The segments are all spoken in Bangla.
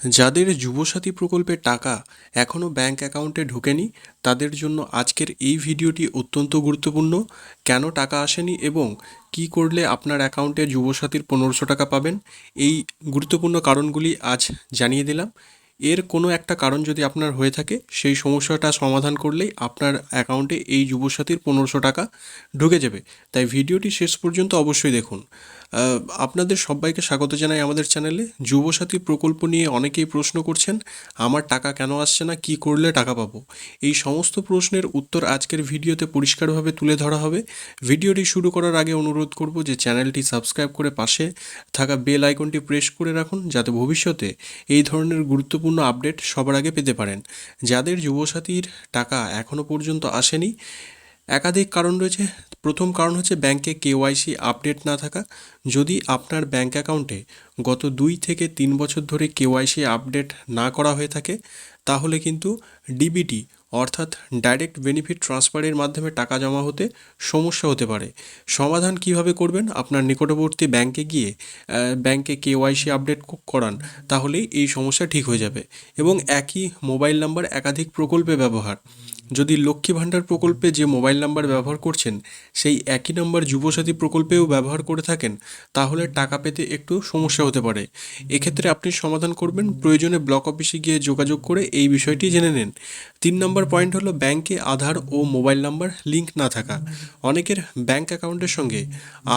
যাদের যুবসাথী প্রকল্পের টাকা এখনও ব্যাংক অ্যাকাউন্টে ঢোকেনি তাদের জন্য আজকের এই ভিডিওটি অত্যন্ত গুরুত্বপূর্ণ। কেন টাকা আসেনি এবং কি করলে আপনার অ্যাকাউন্টে যুবসাথীর 1500 টাকা পাবেন, এই গুরুত্বপূর্ণ কারণগুলি আজ জানিয়ে দিলাম। এর কোনো একটা কারণ যদি আপনার হয়ে থাকে সেই সমস্যাটা সমাধান করলেই আপনার অ্যাকাউন্টে এই যুবসাথীর 1500 টাকা ঢুকে যাবে। তাই ভিডিওটি শেষ পর্যন্ত অবশ্যই দেখুন। আপনাদের সবাইকে স্বাগত জানাই আমাদের চ্যানেলে। যুবসাথী প্রকল্প নিয়ে অনেকেই প্রশ্ন করছেন, আমার টাকা কেন আসছে না, কি করলে টাকা পাবো। এই সমস্ত প্রশ্নের উত্তর আজকের ভিডিওতে পরিষ্কারভাবে তুলে ধরা হবে। ভিডিওটি শুরু করার আগে অনুরোধ করব যে চ্যানেলটি সাবস্ক্রাইব করে পাশে থাকা বেল আইকনটি প্রেস করে রাখুন, যাতে ভবিষ্যতে এই ধরনের গুরুত্বপূর্ণ আপডেট সবার আগে পেতে পারেন। যাদের যুবসাথীর টাকা এখনও পর্যন্ত আসেনি, একাধিক কারণ রয়েছে। প্রথম কারণ হচ্ছে ব্যাংকে কেওয়াইসি আপডেট না থাকা। যদি আপনার ব্যাংক অ্যাকাউন্টে গত 2 থেকে 3 বছর ধরে কেওয়াইসি আপডেট না করা হয়ে থাকে, তাহলে কিন্তু ডিবিটি অর্থাৎ ডাইরেক্ট বেনিফিট ট্রান্সফারের মাধ্যমে টাকা জমা হতে সমস্যা হতে পারে। সমাধান কিভাবে করবেন? আপনার নিকটবর্তী ব্যাংকে গিয়ে ব্যাংকে কেওয়াইসি আপডেট করান, তাহলেই এই সমস্যা ঠিক হয়ে যাবে। এবং একই মোবাইল নাম্বার একাধিক প্রকল্পে ব্যবহার। যদি লক্ষ্মী ভাণ্ডার প্রকল্পে যে মোবাইল নাম্বার ব্যবহার করছেন সেই একই নাম্বার যুবসাথী প্রকল্পেও ব্যবহার করে থাকেন, তাহলে টাকা পেতে একটু সমস্যা হতে পারে। এক্ষেত্রে আপনি সমাধান করবেন, প্রয়োজনে ব্লক অফিসে গিয়ে যোগাযোগ করে এই বিষয়টি জেনে নিন। 3 নম্বর পয়েন্ট হলো ব্যাংকে আধার ও মোবাইল নাম্বার লিঙ্ক না থাকা। অনেকের ব্যাংক অ্যাকাউন্টের সঙ্গে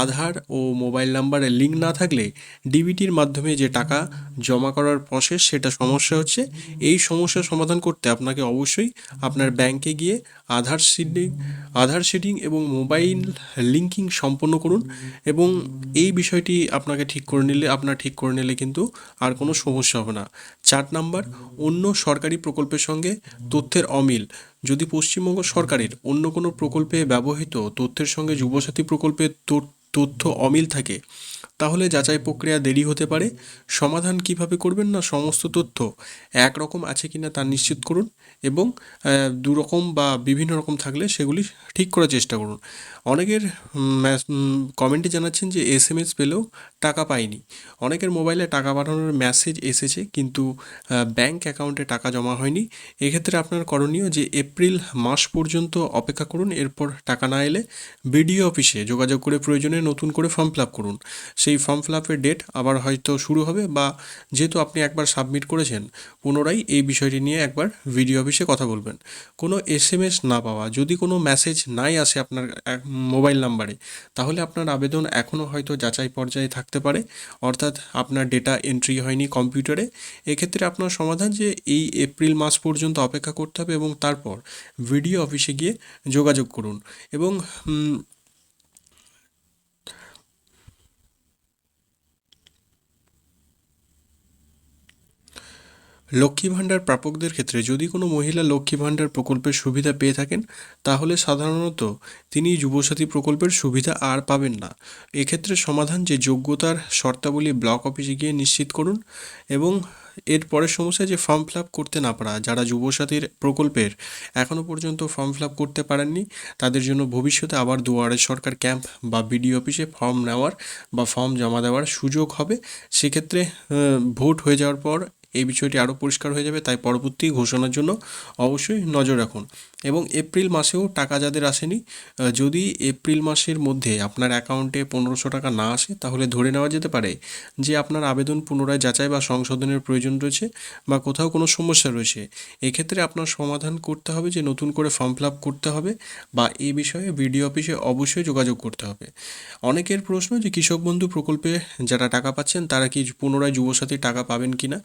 আধার ও মোবাইল নাম্বারের লিঙ্ক না থাকলে ডিবিটির মাধ্যমে যে টাকা জমা করার প্রসেস সেটা সমস্যা হচ্ছে। এই সমস্যার সমাধান করতে আপনাকে অবশ্যই আপনার ব্যাংকে গিয়ে আধার সিডিং এবং মোবাইল লিঙ্কিং সম্পন্ন করুন। এবং এই বিষয়টি আপনার ঠিক করে নিলে কিন্তু আর কোনো সমস্যা হবে না। 4 নাম্বার, অন্য সরকারি প্রকল্পের সঙ্গে তথ্যের অমিল। যদি পশ্চিমবঙ্গ সরকারের অন্য কোনো প্রকল্পে ব্যবহৃত তথ্যের সঙ্গে যুবসাথী প্রকল্পের তথ্য অমিল থাকে, তাহলে যাচাই প্রক্রিয়া দেরি হতে পারে। সমাধান কিভাবে করবেন? না, সমস্ত তথ্য একরকম আছে কিনা তা নিশ্চিত করুন এবং দুরকম বা বিভিন্ন রকম থাকলে সেগুলি ঠিক করার চেষ্টা করুন। অনেকের কমেন্টে জানাচ্ছেন যে এসএমএস পেলেও টাকা পায়নি। অনেকের মোবাইলে টাকা পাঠানোর মেসেজ এসেছে কিন্তু ব্যাংক অ্যাকাউন্টে টাকা জমা হয়নি। এক্ষেত্রে আপনার করণীয় যে এপ্রিল মাস পর্যন্ত অপেক্ষা করুন। এরপর টাকা না এলে বিডিও অফিসে যোগাযোগ করে প্রয়োজনে নতুন করে ফর্ম ফিল আপ করুন। সেই ফর্ম ফিল আপের ডেট আবার হয়তো শুরু হবে, বা যেহেতু আপনি একবার সাবমিট করেছেন, পুনরায় এই বিষয়টি নিয়ে একবার বিডিও অফিসে কথা বলবেন। কোনো এসএমএস না পাওয়া, যদি কোনো মেসেজ নাই আসে আপনার মোবাইল নাম্বারে, তাহলে আপনার আবেদন এখনও হয়তো যাচাই পর্যায়ে থাকতে পারে, অর্থাৎ আপনার ডেটা এন্ট্রি হয়নি কম্পিউটারে। এক্ষেত্রে আপনার সমাধান যে এই এপ্রিল মাস পর্যন্ত অপেক্ষা করতে হবে এবং তারপর বিডিও অফিসে গিয়ে যোগাযোগ করুন। এবং লক্ষ্মী ভাণ্ডার প্রাপকদের ক্ষেত্রে যদি কোনো মহিলা লক্ষ্মী ভাণ্ডার প্রকল্পের সুবিধা পেয়ে থাকেন, তাহলে সাধারণত তিনি যুবসাথী প্রকল্পের সুবিধা আর পাবেন না। এক্ষেত্রে সমাধান যে যোগ্যতার শর্তাবলী ব্লক অফিসে গিয়ে নিশ্চিত করুন। এবং এর পরের সমস্যা যে ফর্ম ফিল আপ করতে না পারা, যারা যুবসাথীর প্রকল্পের এখনও পর্যন্ত ফর্ম ফিল আপ করতে পারেননি, তাদের জন্য ভবিষ্যতে আবার দুয়ারে সরকার ক্যাম্প বা বিডিও অফিসে ফর্ম নেওয়ার বা ফর্ম জমা দেওয়ার সুযোগ হবে। সেক্ষেত্রে ভোট হয়ে যাওয়ার পর এই বিষয়টি আরও পরিষ্কার হয়ে যাবে, তাই পরবর্তী ঘোষণার জন্য অবশ্যই নজর রাখুন। এবং এপ্রিল মাসেও টাকা যাদের আসেনি, যদি এপ্রিল মাসের মধ্যে আপনার অ্যাকাউন্টে 1500 টাকা না আসে, তাহলে ধরে নেওয়া যেতে পারে যে আপনার আবেদন পুনরায় যাচাই বা সংশোধনের প্রয়োজন রয়েছে বা কোথাও কোনো সমস্যা রয়েছে। এক্ষেত্রে আপনার সমাধান করতে হবে যে নতুন করে ফর্ম ফিল আপ করতে হবে বা এই বিষয়ে বিডিও অফিসে অবশ্যই যোগাযোগ করতে হবে। অনেকের প্রশ্ন যে কৃষক বন্ধু প্রকল্পে যারা টাকা পাচ্ছেন তারা কি পুনরায় যুবসাথী টাকা পাবেন কি না।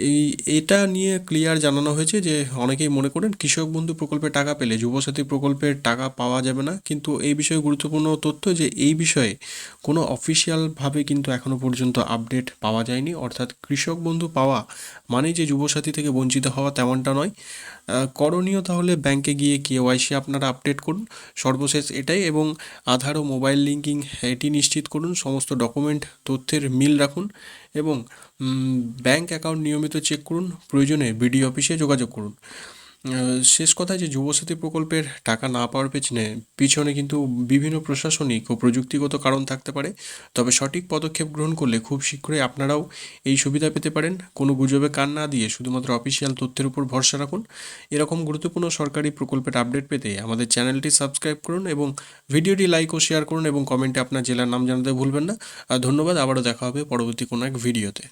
এই এটা নিয়ে ক্লিয়ার জানানো হয়েছে যে অনেকেই মনে করেন কৃষক বন্ধু প্রকল্পে টাকা পেলে যুবসাথী প্রকল্পের টাকা পাওয়া যাবে না, কিন্তু এই বিষয়ে গুরুত্বপূর্ণ তথ্য যে এই বিষয়ে কোনো অফিসিয়ালভাবে কিন্তু এখনও পর্যন্ত আপডেট পাওয়া যায়নি। অর্থাৎ কৃষক বন্ধু পাওয়া মানেই যে যুবসাথী থেকে বঞ্চিত হওয়া তেমনটা নয়। করণীয় তাহলে ব্যাংকে গিয়ে কেওয়াইসি আপনারা আপডেট করুন, সর্বশেষ এটাই। এবং আধার ও মোবাইল লিঙ্কিং এটি নিশ্চিত করুন, সমস্ত ডকুমেন্ট তথ্যের মিল রাখুন এবং ব্যাংক অ্যাকাউন্ট নিয়মিত চেক করুন, প্রয়োজনে বিডিও অফিসে যোগাযোগ করুন। শেষ কথা যে যুবসাথী প্রকল্পের টাকা না পাওয়ার পিছনে কিন্তু বিভিন্ন প্রশাসনিক ও প্রযুক্তিগত কারণ থাকতে পারে। তবে সঠিক পদক্ষেপ গ্রহণ করলে খুব শীঘ্রই আপনারাও এই সুবিধা পেতে পারেন। কোনো গুজবে কান না দিয়ে শুধুমাত্র অফিসিয়াল তথ্যের উপর ভরসা রাখুন। এরকম গুরুত্বপূর্ণ সরকারি প্রকল্পের আপডেট পেতে আমাদের চ্যানেলটি সাবস্ক্রাইব করুন এবং ভিডিওটি লাইক ও শেয়ার করুন এবং কমেন্টে আপনার জেলার নাম জানাতে ভুলবেন না। ধন্যবাদ, আবারও দেখা হবে পরবর্তী কোনো এক ভিডিওতে।